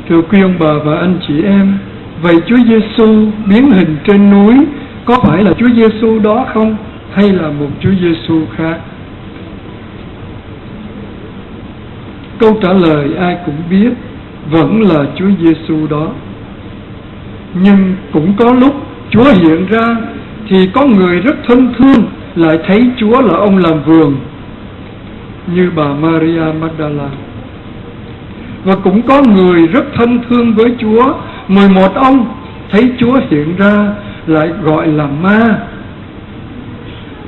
Thưa quý ông bà và anh chị em, vậy Chúa Giêsu biến hình trên núi có phải là Chúa Giêsu đó không, hay là một Chúa Giêsu khác? Câu trả lời ai cũng biết, vẫn là Chúa Giêsu đó. Nhưng cũng có lúc Chúa hiện ra thì có người rất thân thương lại thấy Chúa là ông làm vườn, như bà Maria Magdala. Và cũng có người rất thân thương với Chúa, 11 ông thấy Chúa hiện ra lại gọi là ma.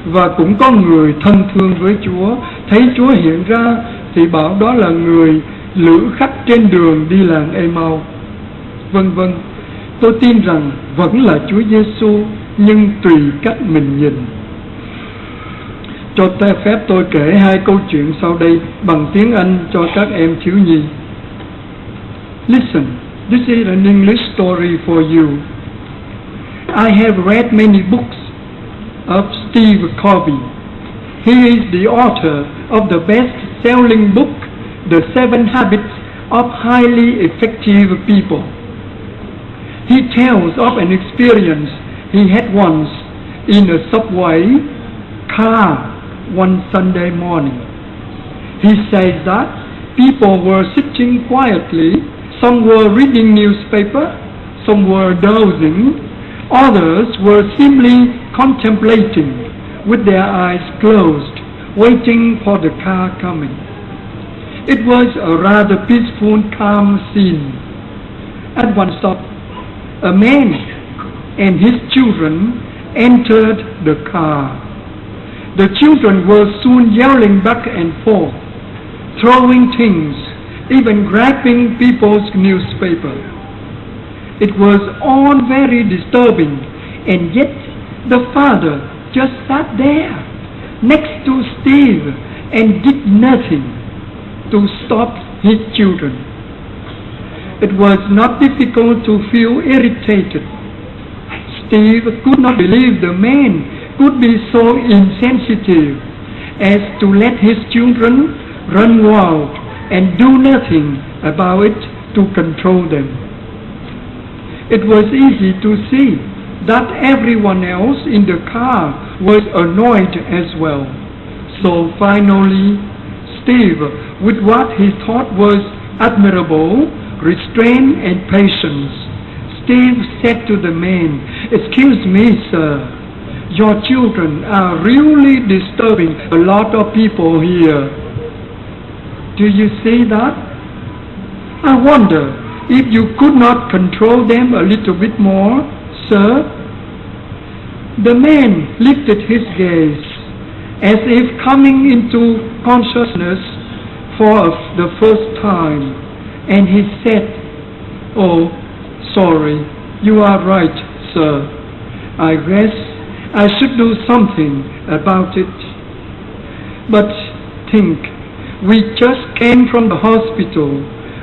Và cũng có người thân thương với Chúa, thấy Chúa hiện ra thì bảo đó là người lữ khách trên đường đi làng Ê-mau, vân vân. Tôi tin rằng vẫn là Chúa Giêsu, nhưng tùy cách mình nhìn. Cho phép tôi kể 2 câu chuyện sau đây bằng tiếng Anh cho các em thiếu nhi. Listen, this is an English story for you. I have read many books of Steve Covey. He is the author of the best-selling book, The 7 Habits of Highly Effective People. He tells of an experience he had once in a subway car one Sunday morning. He says that people were sitting quietly, some were reading newspaper, some were dozing, others were simply contemplating with their eyes closed, waiting for the car coming. It was a rather peaceful, calm scene. At one stop, a man and his children entered the car. The children were soon yelling back and forth, throwing things, even grabbing people's newspaper. It was all very disturbing, and yet the father just sat there next to Steve and did nothing to stop his children. It was not difficult to feel irritated. Steve could not believe the man could be so insensitive as to let his children run wild and do nothing about it to control them. It was easy to see that everyone else in the car was annoyed as well. So finally, Steve, with what he thought was admirable restraint and patience, Steve said to the man, "Excuse me, sir, your children are really disturbing a lot of people here. Do you see that? I wonder if you could not control them a little bit more, sir." The man lifted his gaze as if coming into consciousness for the first time, and he said, "Oh, sorry, you are right, sir. I guess I should do something about it. But think, we just came from the hospital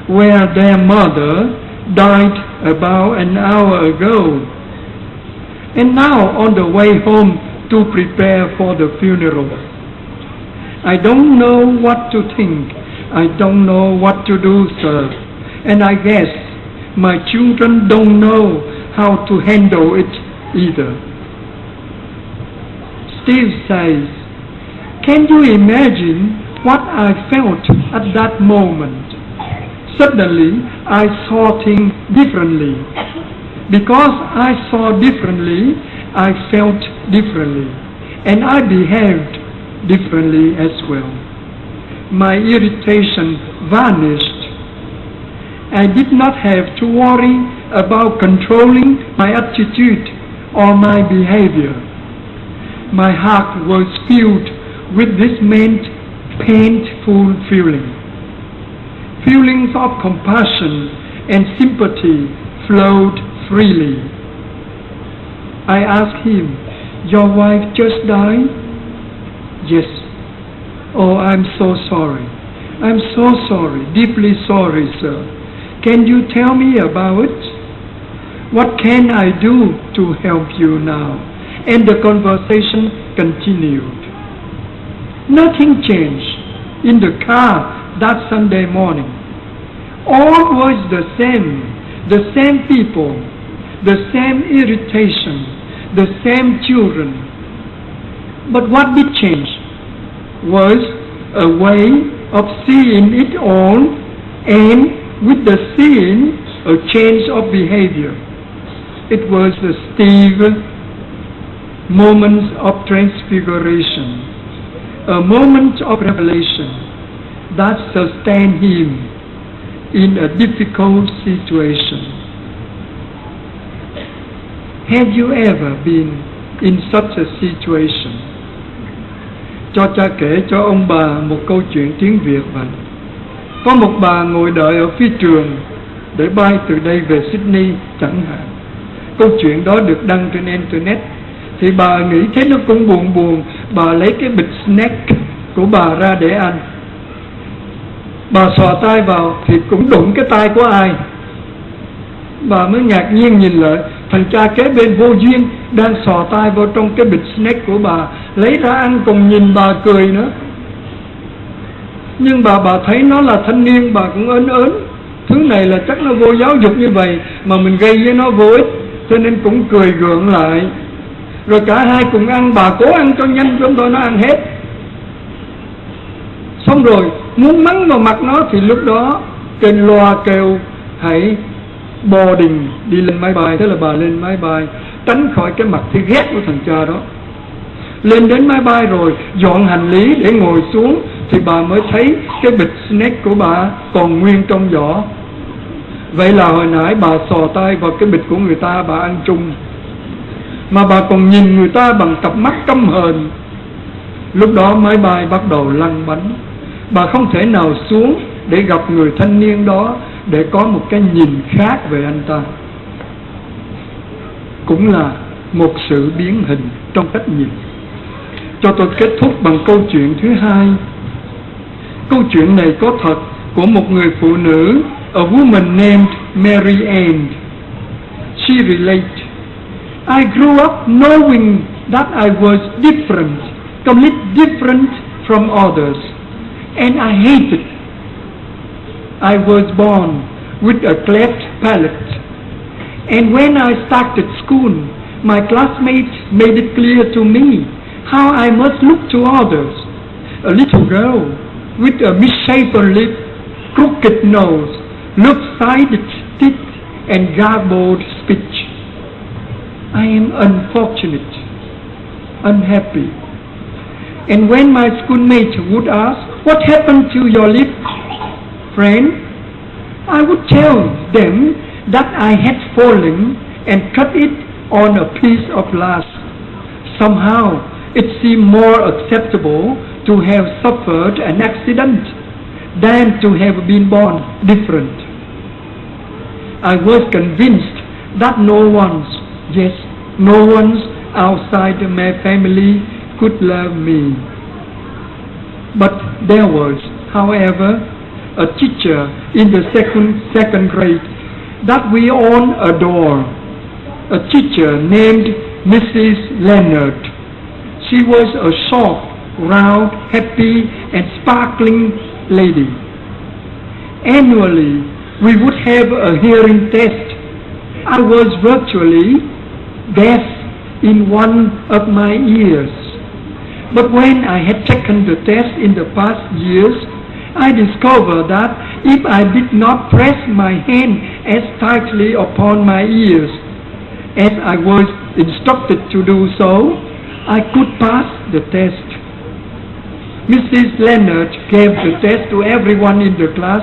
where their mother died about an hour ago. And now on the way home to prepare for the funeral. I don't know what to think. I don't know what to do, sir. And I guess my children don't know how to handle it either." Steve says, "Can you imagine what I felt at that moment? Suddenly, I saw things differently. Because I saw differently, I felt differently, and I behaved differently as well. My irritation vanished. I did not have to worry about controlling my attitude or my behavior. My heart was filled with this man's painful feeling. Feelings of compassion and sympathy flowed freely. I asked him, 'Your wife just died?' 'Yes.' 'Oh, I'm so sorry. I'm so sorry, deeply sorry, sir. Can you tell me about it? What can I do to help you now?' And the conversation continued. Nothing changed in the car that Sunday morning. All was the same people, the same irritation, the same children. But what did change was a way of seeing it all, and with the seeing, a change of behavior. It was the Steve moments of transfiguration, a moment of revelation that sustained him in a difficult situation. Have you ever been in such a situation? Cho cha kể cho ông bà một câu chuyện tiếng Việt vậy. Có một bà ngồi đợi ở phía trường để bay từ đây về Sydney chẳng hạn. Câu chuyện đó được đăng trên Internet. Thì bà nghĩ thế nó cũng buồn, bà lấy cái bịch snack của bà ra để ăn. Bà xò tay vào thì cũng đụng cái tay của ai. Bà mới ngạc nhiên nhìn lại, thằng cha kế bên vô duyên đang xò tay vào trong cái bịch snack của bà, lấy ra ăn còn nhìn bà cười nữa. Nhưng bà thấy nó là thanh niên, bà cũng ớn. Thứ này là chắc nó vô giáo dục như vậy mà mình gây với nó vô ích, cho nên cũng cười gượng lại. Rồi cả hai cùng ăn, bà cố ăn cho nhanh cho tôi nó ăn hết. Xong rồi muốn mắng vào mặt nó thì lúc đó kênh loa kêu hãy boarding, đi lên máy bay. Thế là bà lên máy bay, tránh khỏi cái mặt thì ghét của thằng cha đó. Lên đến máy bay rồi dọn hành lý để ngồi xuống thì bà mới thấy cái bịch snack của bà còn nguyên trong giỏ. Vậy là hồi nãy bà sò tay vào cái bịch của người ta, bà ăn chung, mà bà còn nhìn người ta bằng cặp mắt căm hờn. Lúc đó máy bay bắt đầu lăn bánh. Bà không thể nào xuống để gặp người thanh niên đó, để có một cái nhìn khác về anh ta. Cũng là một sự biến hình trong cách nhìn. Cho tôi kết thúc bằng câu chuyện thứ hai. Câu chuyện này có thật, của một người phụ nữ, a woman named Mary Ann. She relates, I grew up knowing that I was different, completely different from others, and I hated. I was born with a cleft palate, and when I started school, my classmates made it clear to me how I must look to others. A little girl with a misshapen lip, crooked nose, lopsided teeth, and garbled speech. I am unfortunate, unhappy. And when my schoolmates would ask, what happened to your lip, friend? I would tell them that I had fallen and cut it on a piece of glass. Somehow, it seemed more acceptable to have suffered an accident than to have been born different. I was convinced that no one outside my family could love me. But there was, however, a teacher in the second grade that we all adore, a teacher named Mrs. Leonard. She was a short, round, happy, and sparkling lady. Annually, we would have a hearing test. I was virtually deaf in one of my ears. But when I had taken the test in the past years, I discovered that if I did not press my hand as tightly upon my ears as I was instructed to do so, I could pass the test. Mrs. Leonard gave the test to everyone in the class,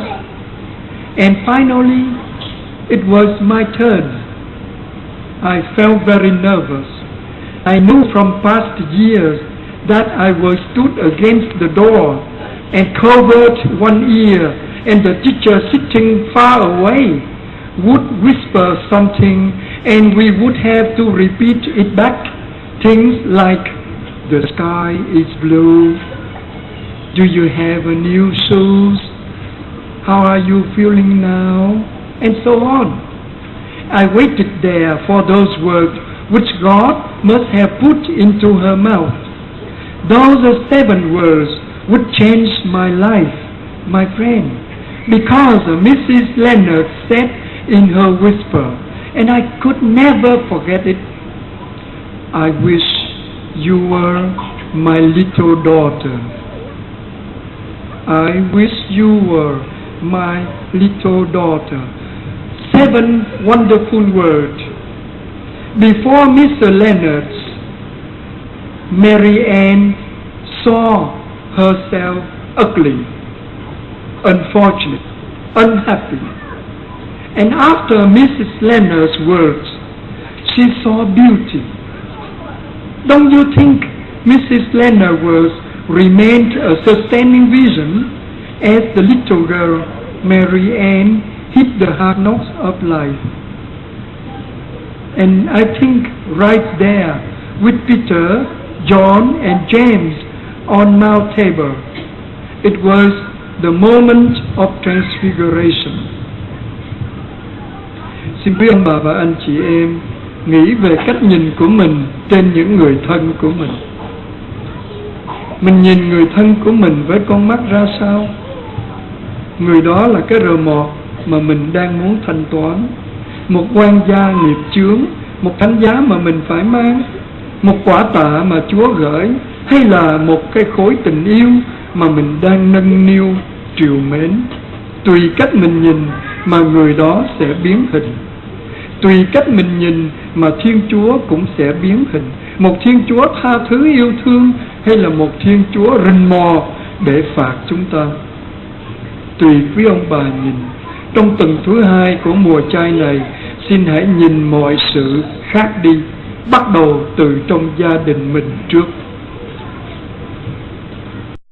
and finally, it was my turn. I felt very nervous. I knew from past years that I was stood against the door and covered one ear, and the teacher sitting far away would whisper something, and we would have to repeat it back. Things like, the sky is blue, do you have a new shoes, how are you feeling now, and so on. I waited there for those words which God must have put into her mouth. Those 7 words would change my life, my friend. because Mrs. Leonard said in her whisper, and I could never forget it, I wish you were my little daughter. I wish you were my little daughter. 7 wonderful words. Before Mr. Leonard's, Mary Ann saw herself ugly, unfortunate, unhappy. And after Mrs. Leonard's words, she saw beauty. Don't you think Mrs. Leonard was remained a sustaining vision as the little girl Mary Ann hit the hard knocks of life? And I think right there with Peter, John and James on Mount Tabor, it was the moment of transfiguration. Xin quý ông bà và anh chị em nghĩ về cách nhìn của mình trên những người thân của mình. Mình nhìn người thân của mình với con mắt ra sao? Người đó là cái R1 mà mình đang muốn thanh toán, một quan gia nghiệp chướng, một thánh giá mà mình phải mang, một quả tạ mà Chúa gửi, hay là một cái khối tình yêu mà mình đang nâng niu trìu mến. Tùy cách mình nhìn mà người đó sẽ biến hình. Tùy cách mình nhìn mà Thiên Chúa cũng sẽ biến hình. Một Thiên Chúa tha thứ yêu thương, hay là một Thiên Chúa rình mò để phạt chúng ta. Tùy quý ông bà nhìn. Trong tuần thứ 2 của mùa chay này, xin hãy nhìn mọi sự khác đi, bắt đầu từ trong gia đình mình trước.